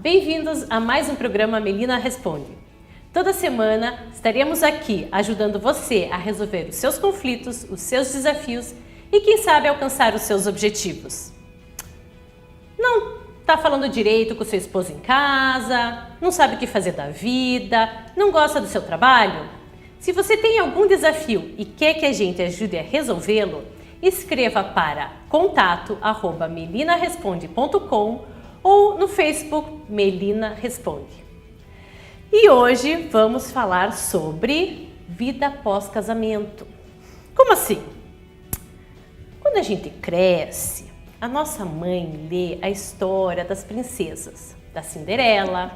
Bem-vindos a mais um programa Melina Responde. Toda semana estaremos aqui ajudando você a resolver os seus conflitos, os seus desafios e quem sabe alcançar os seus objetivos. Não está falando direito com sua esposa em casa, não sabe o que fazer da vida, não gosta do seu trabalho? Se você tem algum desafio e quer que a gente ajude a resolvê-lo, escreva para contato@melinaresponde.com ou no Facebook Melina Responde. E hoje vamos falar sobre vida pós-casamento. Como assim? Quando a gente cresce, a nossa mãe lê a história das princesas, da Cinderela,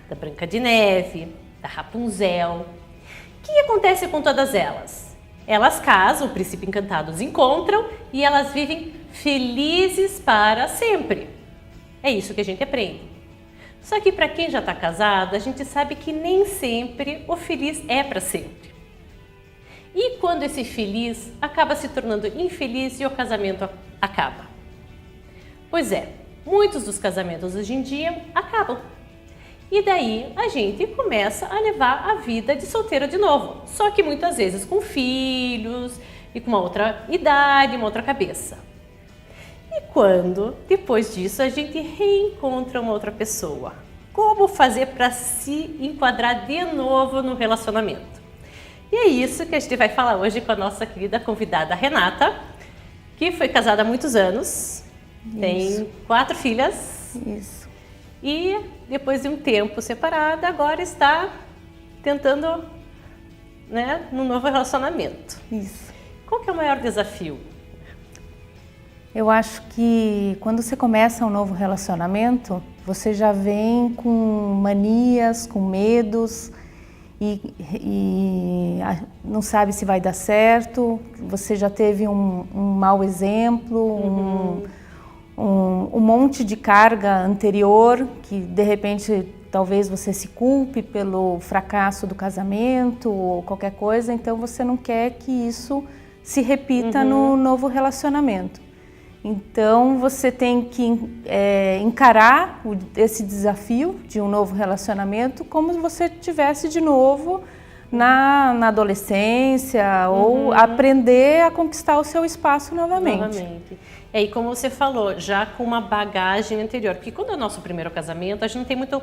da Branca de Neve, da Rapunzel. O que acontece com todas elas? Elas casam, o príncipe encantado os encontram e elas vivem felizes para sempre. É isso que a gente aprende. Só que para quem já está casado, a gente sabe que nem sempre o feliz é para sempre. E quando esse feliz acaba se tornando infeliz e o casamento acaba? Pois é, muitos dos casamentos hoje em dia acabam. E daí a gente começa a levar a vida de solteiro de novo. Só que muitas vezes com filhos e com uma outra idade, uma outra cabeça. E quando, depois disso, a gente reencontra uma outra pessoa? Como fazer para se enquadrar de novo no relacionamento? E é isso que a gente vai falar hoje com a nossa querida convidada Renata, que foi casada há muitos anos, tem 4 filhas. Isso. E depois de um tempo separada, agora está tentando, num novo relacionamento. Isso. Qual que é o maior desafio? Eu acho que quando você começa um novo relacionamento, você já vem com manias, com medos e não sabe se vai dar certo. Você já teve um mau exemplo, um monte de carga anterior que de repente talvez você se culpe pelo fracasso do casamento ou qualquer coisa, então você não quer que isso se repita no novo relacionamento. Então você tem que encarar esse desafio de um novo relacionamento como se você estivesse de novo na adolescência ou aprender a conquistar o seu espaço novamente. E aí, como você falou, já com uma bagagem anterior, porque quando é o nosso primeiro casamento, a gente não tem muito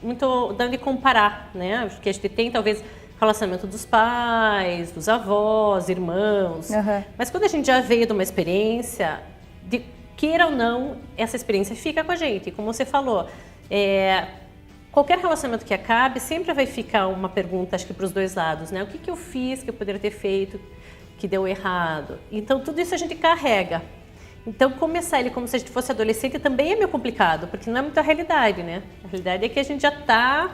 de onde comparar, né? Porque a gente tem talvez relacionamento dos pais, dos avós, irmãos, mas quando a gente já veio de uma experiência, queira ou não, essa experiência fica com a gente. Como você falou, qualquer relacionamento que acabe, sempre vai ficar uma pergunta, acho que para os dois lados, né? O que eu fiz que eu poderia ter feito que deu errado? Então, tudo isso a gente carrega. Então, começar ele como se a gente fosse adolescente também é meio complicado, porque não é muito a realidade, né? A realidade é que a gente já está...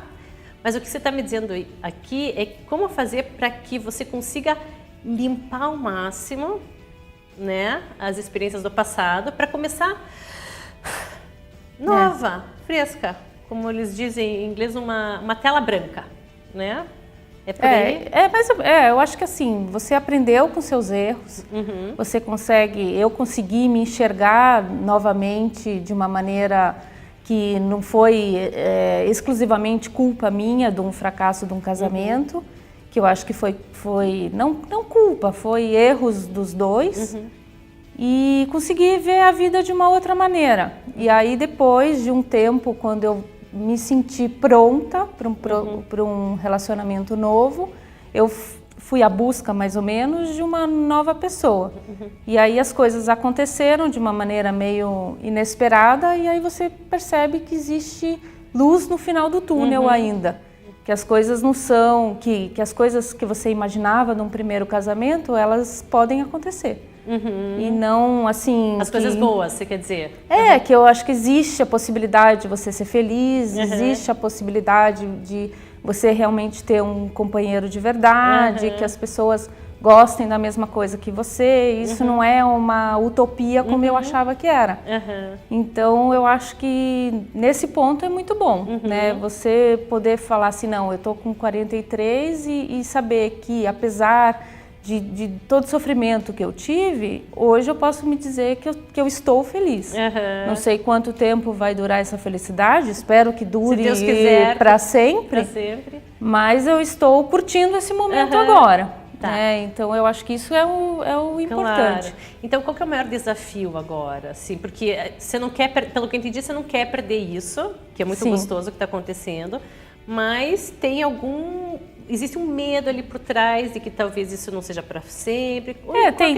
Mas o que você está me dizendo aqui é como fazer para que você consiga limpar ao máximo, né, as experiências do passado, para começar nova, fresca, como eles dizem em inglês, uma tela branca, né? É por aí? Eu acho que assim, você aprendeu com seus erros, você eu consegui me enxergar novamente de uma maneira que não foi exclusivamente culpa minha de um fracasso de um casamento, que eu acho que foi não culpa, foi erros dos dois, e consegui ver a vida de uma outra maneira. E aí depois de um tempo, quando eu me senti pronta para um relacionamento novo, eu fui à busca mais ou menos de uma nova pessoa. E aí as coisas aconteceram de uma maneira meio inesperada e aí você percebe que existe luz no final do túnel ainda. Que as coisas não são, que as coisas que você imaginava num primeiro casamento, elas podem acontecer. E não assim... As coisas boas, você quer dizer? Que eu acho que existe a possibilidade de você ser feliz, existe a possibilidade de você realmente ter um companheiro de verdade, que as pessoas gostem da mesma coisa que você. Isso não é uma utopia como eu achava que era. Então eu acho que nesse ponto é muito bom, né? Você poder falar assim, não, eu tô com 43 e saber que apesar de todo o sofrimento que eu tive, hoje eu posso me dizer que eu estou feliz. Não sei quanto tempo vai durar essa felicidade, espero que dure para sempre, mas eu estou curtindo esse momento agora. Tá. Então eu acho que isso é o importante. Claro. Então qual que é o maior desafio agora? Assim, porque você não quer, pelo que eu entendi, você não quer perder isso, que é muito gostoso o que está acontecendo, mas existe um medo ali por trás de que talvez isso não seja para sempre.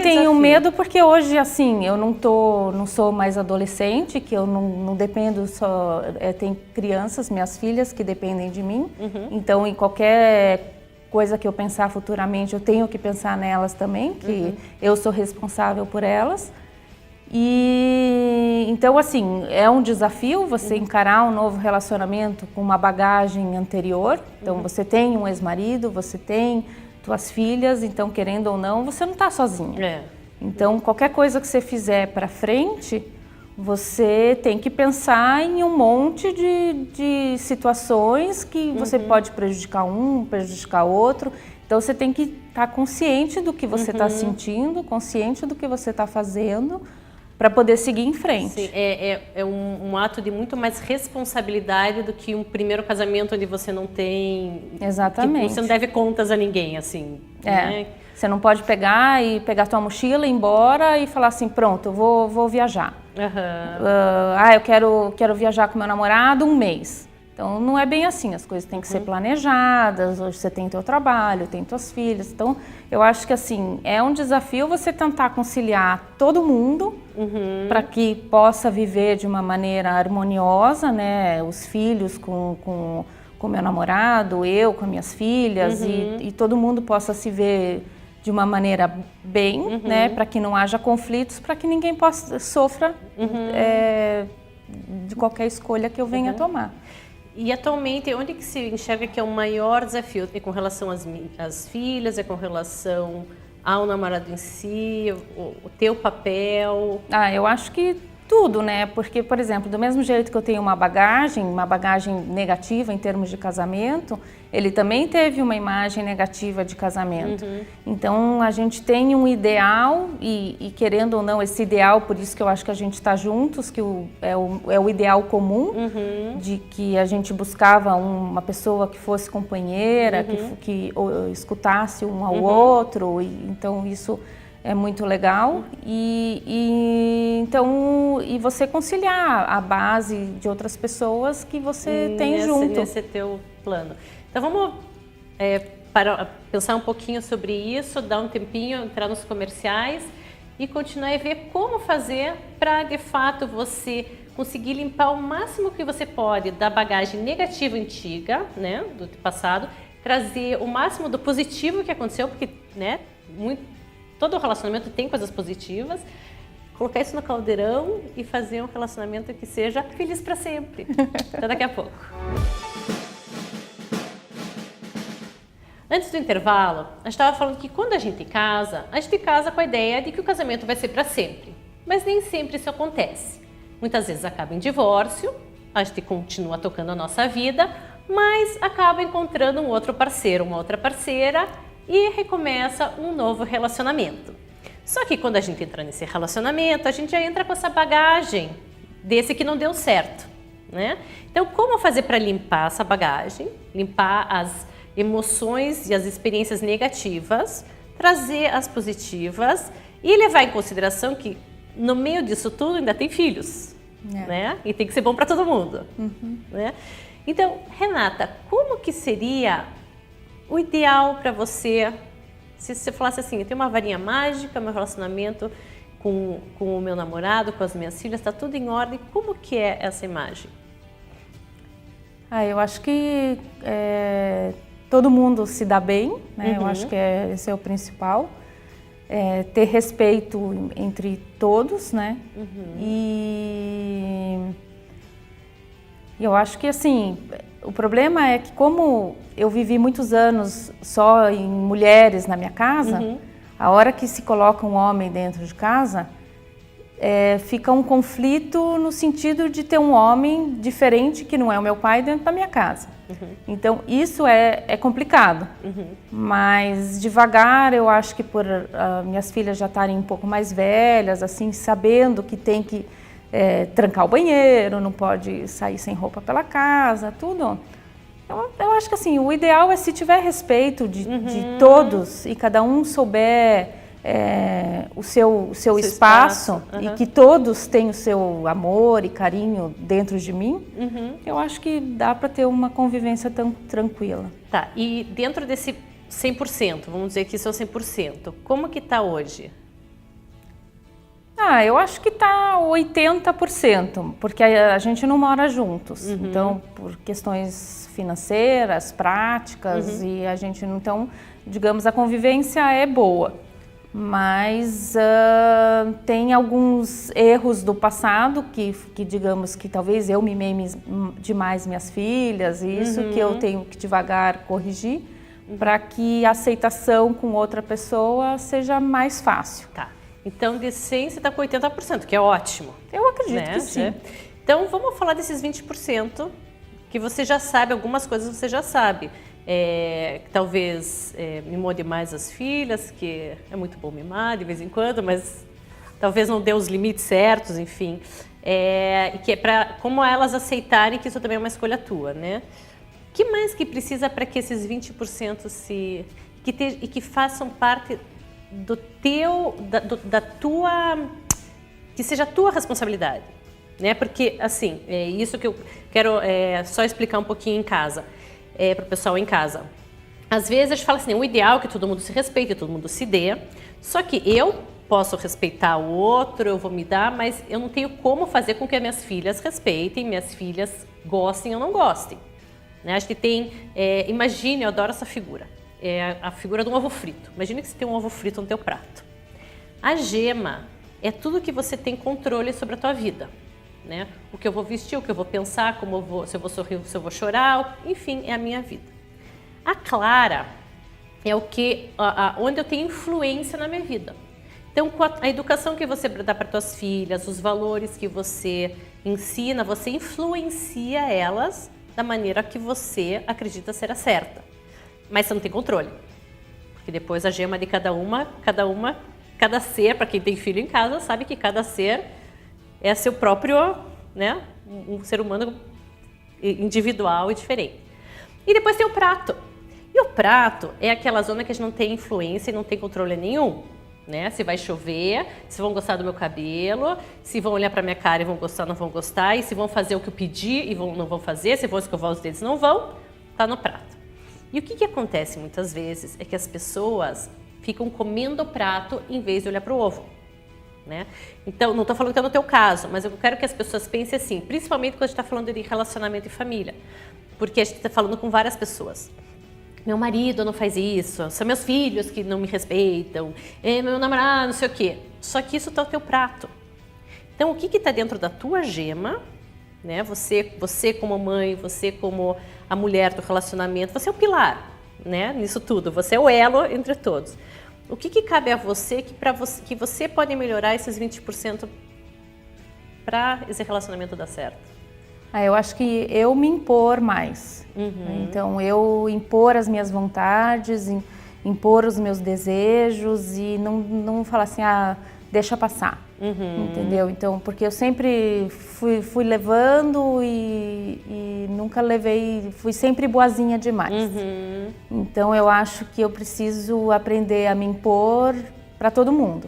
Tem um medo porque hoje, assim, eu não sou mais adolescente, que eu não dependo só... tem crianças, minhas filhas, que dependem de mim. Então, em qualquer coisa que eu pensar futuramente, eu tenho que pensar nelas também, que eu sou responsável por elas. E então, assim, é um desafio você encarar um novo relacionamento com uma bagagem anterior. Então, você tem um ex-marido, você tem tuas filhas, então, querendo ou não, você não está sozinha. Então, qualquer coisa que você fizer para frente, você tem que pensar em um monte de situações que você pode prejudicar um, prejudicar outro. Então, você tem que estar consciente do que você está sentindo, consciente do que você está fazendo, para poder seguir em frente. Sim, é um ato de muito mais responsabilidade do que um primeiro casamento onde você não tem... Exatamente. Tipo, você não deve contas a ninguém, assim. Né? Você não pode pegar tua mochila, ir embora e falar assim, pronto, eu vou viajar. Eu quero viajar com meu namorado um mês. Então, não é bem assim, as coisas têm que ser planejadas, hoje você tem teu trabalho, tem tuas filhas. Então, eu acho que assim, é um desafio você tentar conciliar todo mundo para que possa viver de uma maneira harmoniosa, né? Os filhos com meu namorado, eu com as minhas filhas e todo mundo possa se ver de uma maneira bem, né? Para que não haja conflitos, para que ninguém sofra de qualquer escolha que eu venha tomar. E atualmente, onde que se enxerga que é o maior desafio? É com relação às filhas, é com relação ao namorado em si, o teu papel? Eu acho que tudo, né? Porque, por exemplo, do mesmo jeito que eu tenho uma bagagem negativa em termos de casamento, ele também teve uma imagem negativa de casamento. Então, a gente tem um ideal e querendo ou não, esse ideal, por isso que eu acho que a gente está juntos, que é o ideal comum, de que a gente buscava uma pessoa que fosse companheira, que escutasse um ao outro, então isso é muito legal então você conciliar a base de outras pessoas que você tem junto. Nesse teu plano. Então vamos pensar um pouquinho sobre isso, dar um tempinho, entrar nos comerciais e continuar a ver como fazer para de fato você conseguir limpar o máximo que você pode da bagagem negativa antiga, né, do passado, trazer o máximo do positivo que aconteceu, porque, né, todo relacionamento tem coisas positivas, colocar isso no caldeirão e fazer um relacionamento que seja feliz para sempre. Até daqui a pouco. Antes do intervalo, a gente estava falando que quando a gente casa com a ideia de que o casamento vai ser para sempre. Mas nem sempre isso acontece. Muitas vezes acaba em divórcio, a gente continua tocando a nossa vida, mas acaba encontrando um outro parceiro, uma outra parceira, e recomeça um novo relacionamento. Só que quando a gente entra nesse relacionamento, a gente já entra com essa bagagem desse que não deu certo, né? Então, como fazer para limpar essa bagagem, limpar as emoções e as experiências negativas, trazer as positivas e levar em consideração que no meio disso tudo ainda tem filhos, né? E tem que ser bom para todo mundo, né? Então, Renata, como que seria o ideal para você, se você falasse assim, eu tenho uma varinha mágica, meu relacionamento com o meu namorado, com as minhas filhas, está tudo em ordem, como que é essa imagem? Eu acho que todo mundo se dá bem, né? Eu acho que esse é o principal. Ter respeito entre todos, né? E eu acho que assim, o problema é que como eu vivi muitos anos só em mulheres na minha casa, a hora que se coloca um homem dentro de casa, fica um conflito no sentido de ter um homem diferente, que não é o meu pai, dentro da minha casa. Então, isso é complicado. Mas, devagar, eu acho que por minhas filhas já estarem um pouco mais velhas, assim, sabendo que tem que trancar o banheiro, não pode sair sem roupa pela casa, tudo. Eu acho que, assim, o ideal é se tiver respeito de todos e cada um souber o seu espaço e que todos têm o seu amor e carinho dentro de mim, eu acho que dá para ter uma convivência tão tranquila. Tá, e dentro desse 100%, vamos dizer que isso é o 100%, como que tá hoje? Eu acho que tá 80%, porque a gente não mora juntos. Então, por questões financeiras, práticas, e a gente não... Então, digamos, a convivência é boa. Mas tem alguns erros do passado que digamos que talvez eu mimei demais minhas filhas, e isso que eu tenho que devagar corrigir para que a aceitação com outra pessoa seja mais fácil. Tá. Então, de 100 você está com 80%, que é ótimo. Eu acredito que sim. Então, vamos falar desses 20% que você já sabe, algumas coisas você já sabe. Talvez mimou demais as filhas, que é muito bom mimar de vez em quando, mas talvez não dê os limites certos, enfim. E que é para como elas aceitarem que isso também é uma escolha tua, né? O que mais que precisa para que esses 20% que façam parte do teu, da tua, que seja a tua responsabilidade, né? Porque, assim, isso que eu quero só explicar um pouquinho em casa. Para o pessoal em casa. Às vezes a gente fala assim, o ideal é que todo mundo se respeite, todo mundo se dê, só que eu posso respeitar o outro, eu vou me dar, mas eu não tenho como fazer com que as minhas filhas respeitem, minhas filhas gostem ou não gostem. Né? A gente tem, imagine, eu adoro essa figura, a figura de um ovo frito. Imagine que você tem um ovo frito no teu prato. A gema é tudo que você tem controle sobre a tua vida. Né? O que eu vou vestir, o que eu vou pensar, se eu vou sorrir, se eu vou chorar, enfim, é a minha vida. A clara é o que, onde eu tenho influência na minha vida. Então, com a educação que você dá para suas filhas, os valores que você ensina, você influencia elas da maneira que você acredita ser a certa. Mas você não tem controle, porque depois a gema de cada ser, para quem tem filho em casa, sabe que cada ser é seu próprio, né, um ser humano individual e diferente. E depois tem o prato. E o prato é aquela zona que a gente não tem influência e não tem controle nenhum. Né? Se vai chover, se vão gostar do meu cabelo, se vão olhar para minha cara e vão gostar, não vão gostar, e se vão fazer o que eu pedi e não vão fazer, se vão escovar os dedos, não vão, tá no prato. E o que acontece muitas vezes é que as pessoas ficam comendo o prato em vez de olhar para o ovo. Né? Então, não estou falando que é no teu caso, mas eu quero que as pessoas pensem assim, principalmente quando a gente está falando de relacionamento e família, porque a gente está falando com várias pessoas. Meu marido não faz isso, são meus filhos que não me respeitam, meu namorado, não sei o quê. Só que isso está no teu prato. Então, o que está dentro da tua gema, né? Você como mãe, você como a mulher do relacionamento, você é o pilar, né? Nisso tudo, você é o elo entre todos. O que cabe a você que você pode melhorar esses 20% para esse relacionamento dar certo? Eu acho que eu me impor mais. Então, eu impor as minhas vontades, impor os meus desejos e não falar assim, deixa passar. Entendeu? Então, porque eu sempre fui levando e nunca fui sempre boazinha demais. Então, eu acho que eu preciso aprender a me impor para todo mundo.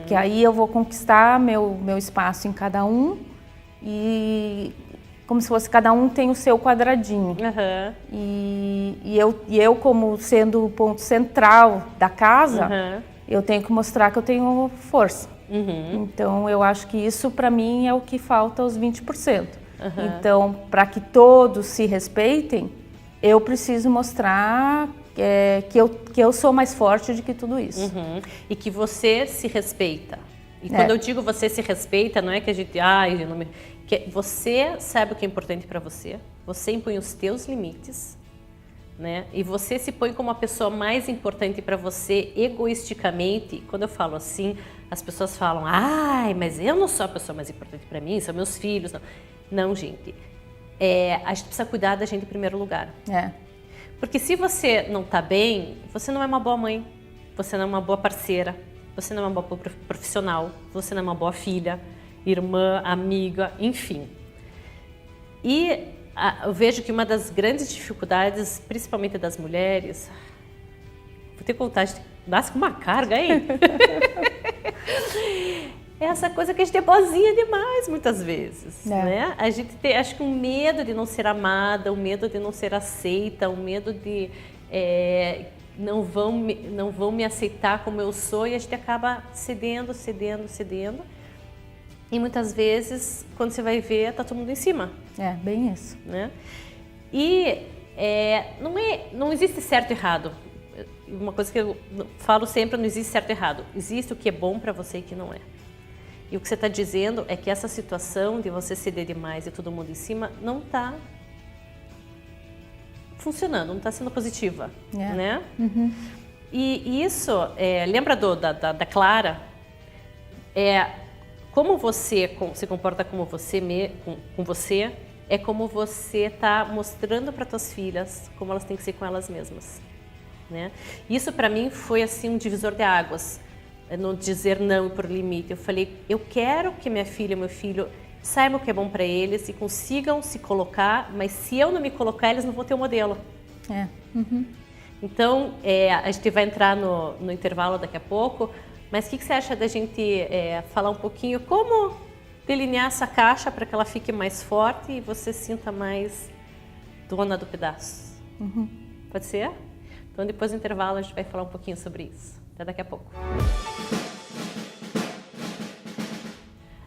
Que aí eu vou conquistar meu espaço em cada um e como se fosse cada um tem o seu quadradinho. E eu como sendo o ponto central da casa, eu tenho que mostrar que eu tenho força. Então, eu acho que isso, para mim, é o que falta, os 20%. Então, para que todos se respeitem, eu preciso mostrar que eu sou mais forte do que tudo isso. E que você se respeita. E quando eu digo você se respeita, não é que a gente... que você sabe o que é importante para você, você impõe os teus limites, né? E você se põe como a pessoa mais importante para você egoisticamente. Quando eu falo assim, as pessoas falam, ai, mas eu não sou a pessoa mais importante para mim, são meus filhos. Não, não, gente. A gente precisa cuidar da gente em primeiro lugar. Porque se você não está bem, você não é uma boa mãe, você não é uma boa parceira, você não é uma boa profissional, você não é uma boa filha, irmã, amiga, enfim. E eu vejo que uma das grandes dificuldades, principalmente das mulheres, vou ter vontade de nasce com uma carga, hein? É essa coisa que a gente é boazinha demais, muitas vezes, né? A gente tem, acho que um medo de não ser amada, um medo de não ser aceita, um medo de não vão me aceitar como eu sou, e a gente acaba cedendo. E muitas vezes, quando você vai ver, tá todo mundo em cima. Bem isso. Né? E não existe certo e errado. Uma coisa que eu falo sempre, não existe certo e errado. Existe o que é bom para você e o que não é. E o que você está dizendo é que essa situação de você ceder demais e todo mundo em cima não está funcionando, não está sendo positiva. Né? E isso, lembra da Clara? Como você se comporta com você, é como você está mostrando para suas filhas como elas têm que ser com elas mesmas. Né? Isso para mim foi assim um divisor de águas, não dizer não por limite. Eu falei, eu quero que minha filha e meu filho saibam o que é bom para eles e consigam se colocar, mas se eu não me colocar, eles não vão ter um modelo. Então, a gente vai entrar no intervalo daqui a pouco. Mas o que você acha da gente falar um pouquinho como delinear essa caixa para que ela fique mais forte e você sinta mais dona do pedaço? Pode ser? Então depois do intervalo a gente vai falar um pouquinho sobre isso. Até daqui a pouco.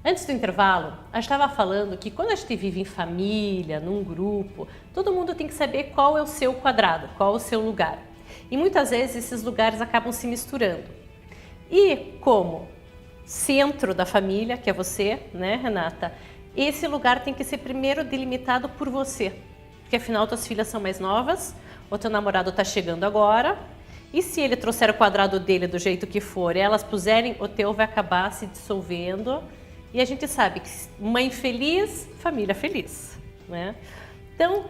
Antes do intervalo, a gente estava falando que quando a gente vive em família, num grupo, todo mundo tem que saber qual é o seu quadrado, qual é o seu lugar. E muitas vezes esses lugares acabam se misturando. E como centro da família, que é você, né, Renata, esse lugar tem que ser primeiro delimitado por você. Porque afinal, tuas filhas são mais novas, o teu namorado está chegando agora, e se ele trouxer o quadrado dele do jeito que for e elas puserem, o teu vai acabar se dissolvendo. E a gente sabe que mãe feliz, família feliz, né? Então,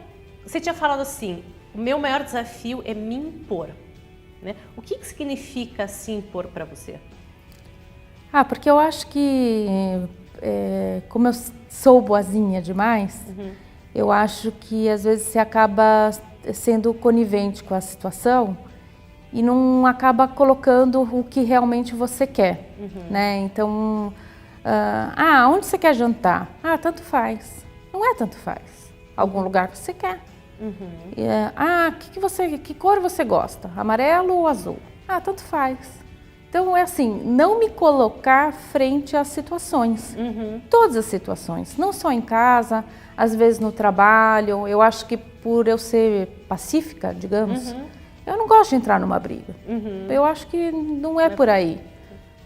você tinha falado assim, o meu maior desafio é me impor. Né? O que significa se impor para você? Porque eu acho que, como eu sou boazinha demais, eu acho que às vezes você acaba sendo conivente com a situação e não acaba colocando o que realmente você quer. Né? Então, onde você quer jantar? Tanto faz. Não é tanto faz. Algum lugar que você quer. Que cor você gosta? Amarelo ou azul? Tanto faz. Então é assim, não me colocar frente às situações, todas as situações, não só em casa, às vezes no trabalho. Eu acho que por eu ser pacífica, digamos, eu não gosto de entrar numa briga. Eu acho que não é por aí.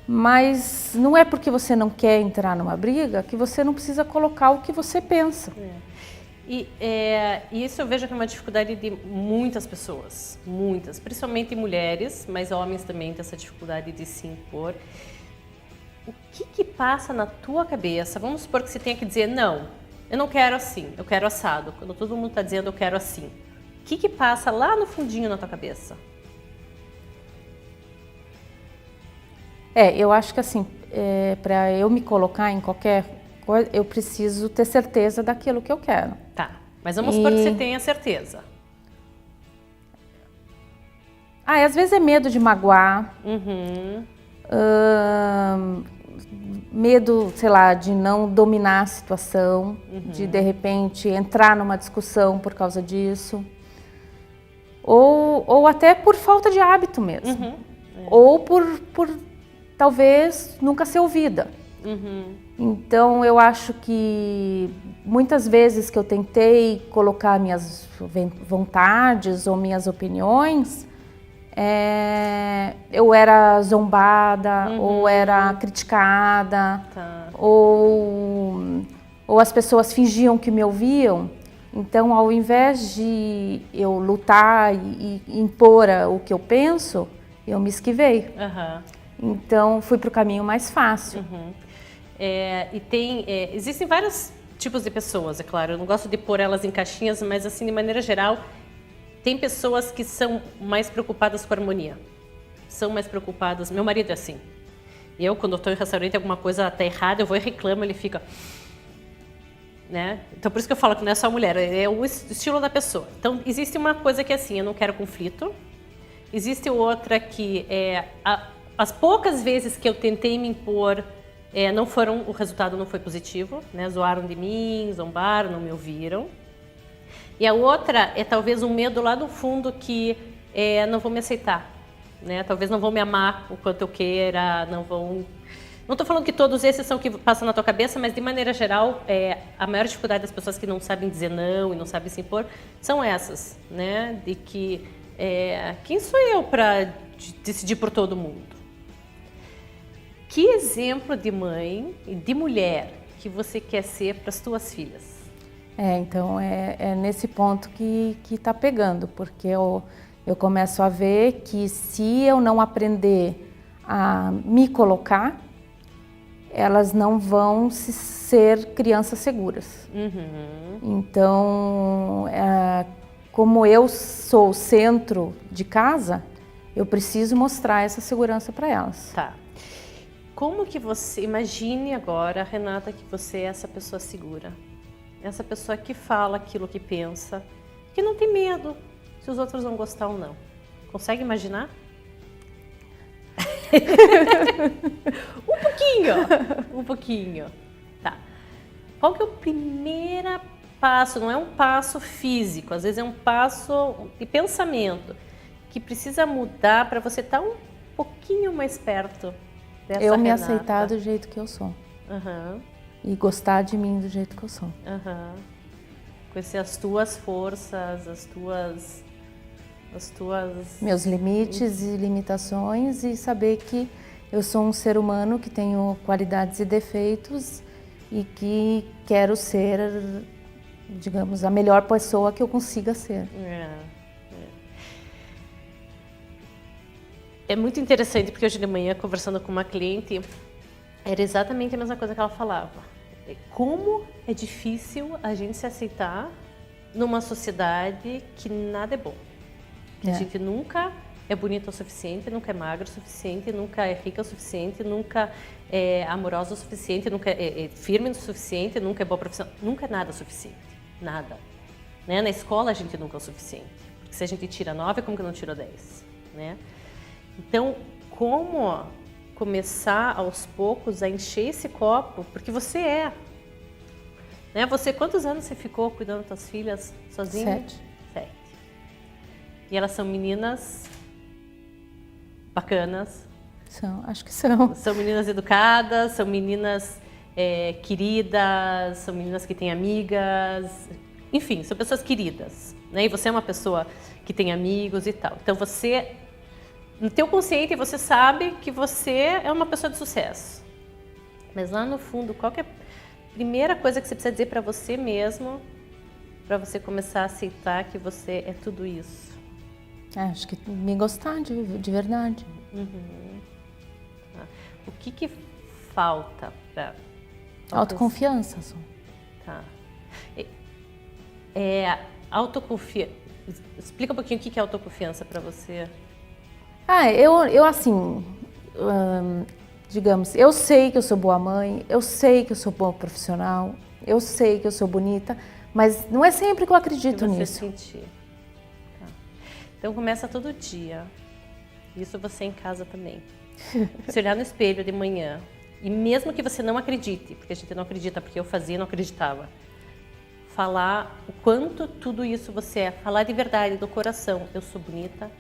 Mas não é porque você não quer entrar numa briga que você não precisa colocar o que você pensa. E isso eu vejo que é uma dificuldade de muitas pessoas, muitas, principalmente mulheres, mas homens também têm essa dificuldade de se impor. O que passa na tua cabeça? Vamos supor que você tenha que dizer, não, eu não quero assim, eu quero assado. Quando todo mundo está dizendo eu quero assim. O que passa lá no fundinho na tua cabeça? Eu acho que assim, para eu me colocar em qualquer coisa, eu preciso ter certeza daquilo que eu quero. Tá, mas vamos supor que você tenha certeza. Às vezes é medo de magoar, medo, sei lá, de não dominar a situação, de repente entrar numa discussão por causa disso, ou até por falta de hábito mesmo, ou por talvez nunca ser ouvida. Então eu acho que muitas vezes que eu tentei colocar minhas vontades ou minhas opiniões, eu era zombada, ou era criticada, ou as pessoas fingiam que me ouviam, Então, ao invés de eu lutar e impor o que eu penso, eu me esquivei. Então, fui para o caminho mais fácil. Existem vários tipos de pessoas, é claro. Eu não gosto de pôr elas em caixinhas, mas assim, de maneira geral, tem pessoas que são mais preocupadas com a harmonia. São mais preocupadas. Meu marido é assim. Eu, quando estou em restaurante, alguma coisa está errada, eu vou e reclamo, ele fica... Né? Então, por isso que eu falo que não é só a mulher, é o estilo da pessoa. Então, existe uma coisa que é assim, eu não quero conflito. Existe outra que as poucas vezes que eu tentei me impor, o resultado não foi positivo, né? Zoaram de mim, zombaram, não me ouviram. E a outra é talvez um medo lá no fundo que não vão me aceitar, né? Talvez não vão me amar o quanto eu queira, não vão... Não estou falando que todos esses são o que passam na tua cabeça, mas de maneira geral, a maior dificuldade das pessoas que não sabem dizer não e não sabem se impor são essas, né? De que quem sou eu para decidir por todo mundo? Que exemplo de mãe e de mulher que você quer ser para as tuas filhas? Então é nesse ponto que está pegando, porque eu começo a ver que se eu não aprender a me colocar, elas não vão ser crianças seguras. Então, como eu sou o centro de casa, eu preciso mostrar essa segurança para elas. Tá. Como que você... Imagine agora, Renata, que você é essa pessoa segura. Essa pessoa que fala aquilo que pensa, que não tem medo se os outros vão gostar ou não. Consegue imaginar? Um pouquinho. Tá. Qual que é o primeiro passo? Não é um passo físico, às vezes é um passo de pensamento que precisa mudar para você estar um pouquinho mais perto dessa Eu me Renata. aceitar do jeito que eu sou. E gostar de mim do jeito que eu sou. Conhecer as tuas forças, as tuas... Meus limites e limitações, e saber que eu sou um ser humano que tenho qualidades e defeitos e que quero ser, digamos, a melhor pessoa que eu consiga ser. É muito interessante, porque hoje de manhã, conversando com uma cliente, era exatamente a mesma coisa que ela falava. Como é difícil a gente se aceitar numa sociedade que nada é bom. Que a gente nunca é bonita o suficiente, nunca é magra o suficiente, nunca é rica o suficiente, nunca é amorosa o suficiente, nunca é firme o suficiente, nunca é boa profissional, nunca é nada o suficiente. Nada. Né? Na escola a gente nunca é o suficiente. Porque se a gente tira 9, como que não tirou 10? Né? Então, como começar aos poucos a encher esse copo? Porque você é. Né? Você, quantos anos você ficou cuidando das suas filhas sozinha? 7. E elas são meninas bacanas? Acho que são. São meninas educadas, são meninas queridas, são meninas que têm amigas, enfim, são pessoas queridas, né? E você é uma pessoa que tem amigos e tal. Então você, no teu consciente, você sabe que você é uma pessoa de sucesso. Mas lá no fundo, qual que é a primeira coisa que você precisa dizer para você mesmo, para você começar a aceitar que você é tudo isso? Acho que me gostar de verdade. O que falta para... Autoconfiança só. Tá. Autoconfiança. Explica um pouquinho o que é autoconfiança para você. Eu assim, digamos, eu sei que eu sou boa mãe, eu sei que eu sou boa profissional, eu sei que eu sou bonita, mas não é sempre que eu acredito nisso. Sentir. Tá. Então começa todo dia. Isso você em casa também. Se olhar no espelho de manhã, e mesmo que você não acredite, porque a gente não acredita, porque eu fazia e não acreditava, falar o quanto tudo isso você é, falar de verdade, do coração. Eu sou bonita,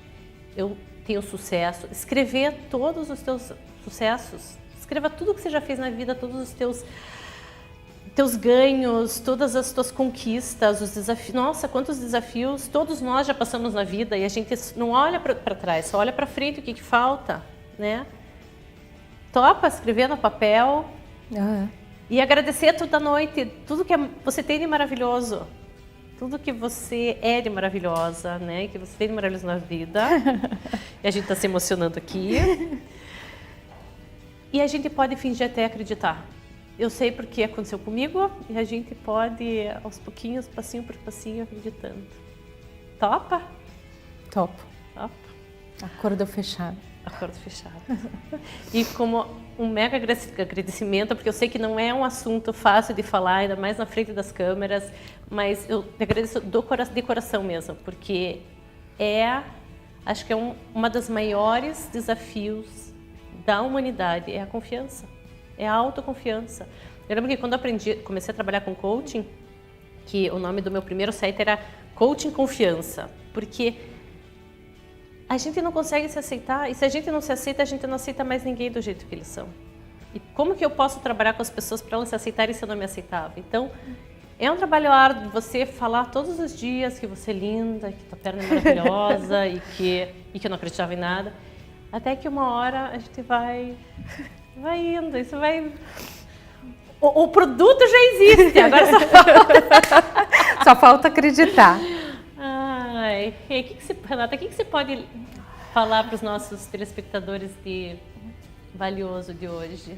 eu tenho sucesso. Escrever todos os teus sucessos. Escreva tudo que você já fez na vida, todos os teus ganhos, todas as tuas conquistas, os desafios. Nossa, quantos desafios todos nós já passamos na vida e a gente não olha para trás, só olha para frente o que falta, né? Topa escrever no papel e agradecer toda noite, tudo que você tem de maravilhoso. tudo que você é de maravilhosa, né? Que você tem de maravilhoso na vida. E a gente está se emocionando aqui. E a gente pode fingir até acreditar. Eu sei porque aconteceu comigo e a gente pode, aos pouquinhos, passinho por passinho, acreditando. Topa? Topo. Topa. Acordo fechado. Acordo fechado. E como um mega agradecimento, porque eu sei que não é um assunto fácil de falar, ainda mais na frente das câmeras, mas eu te agradeço de coração mesmo, porque acho que é uma das maiores desafios da humanidade, é a confiança, é a autoconfiança. Eu lembro que quando comecei a trabalhar com coaching, que o nome do meu primeiro site era Coaching Confiança, porque a gente não consegue se aceitar, e se a gente não se aceita, a gente não aceita mais ninguém do jeito que eles são. E como que eu posso trabalhar com as pessoas para elas se aceitarem se eu não me aceitava? Então, é um trabalho árduo de você falar todos os dias que você é linda, que tua perna é maravilhosa e que eu não acreditava em nada. Até que uma hora a gente vai indo, isso vai... O produto já existe, agora só falta acreditar. Ai, Renata, o que você pode falar para os nossos telespectadores de valioso de hoje?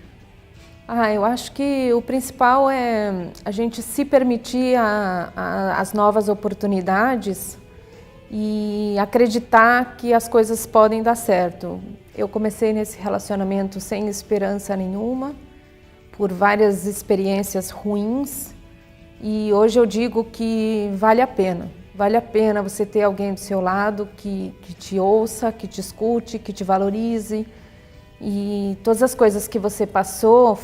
Eu acho que o principal é a gente se permitir as novas oportunidades e acreditar que as coisas podem dar certo. Eu comecei nesse relacionamento sem esperança nenhuma, por várias experiências ruins, e hoje eu digo que vale a pena. Vale a pena você ter alguém do seu lado que te ouça, que te escute, que te valorize. E todas as coisas que você passou.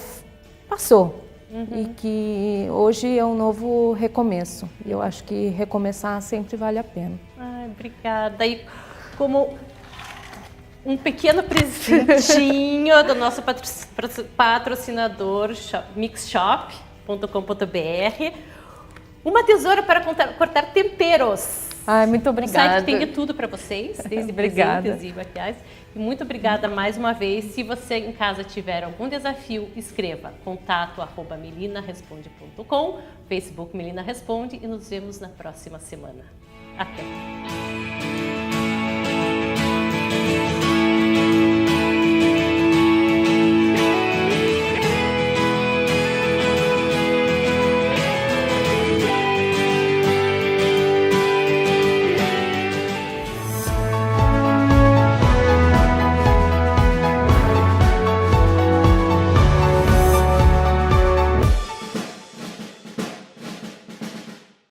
E que hoje é um novo recomeço. E eu acho que recomeçar sempre vale a pena. Obrigada. E como um pequeno presentinho do nosso patrocinador mixshop.com.br, uma tesoura para cortar temperos. Muito obrigada. O site tem de tudo para vocês, desde presentes e maquiagens. E muito obrigada mais uma vez. Se você em casa tiver algum desafio, escreva contato@melinaresponde.com, Facebook Melina Responde, e nos vemos na próxima semana. Até!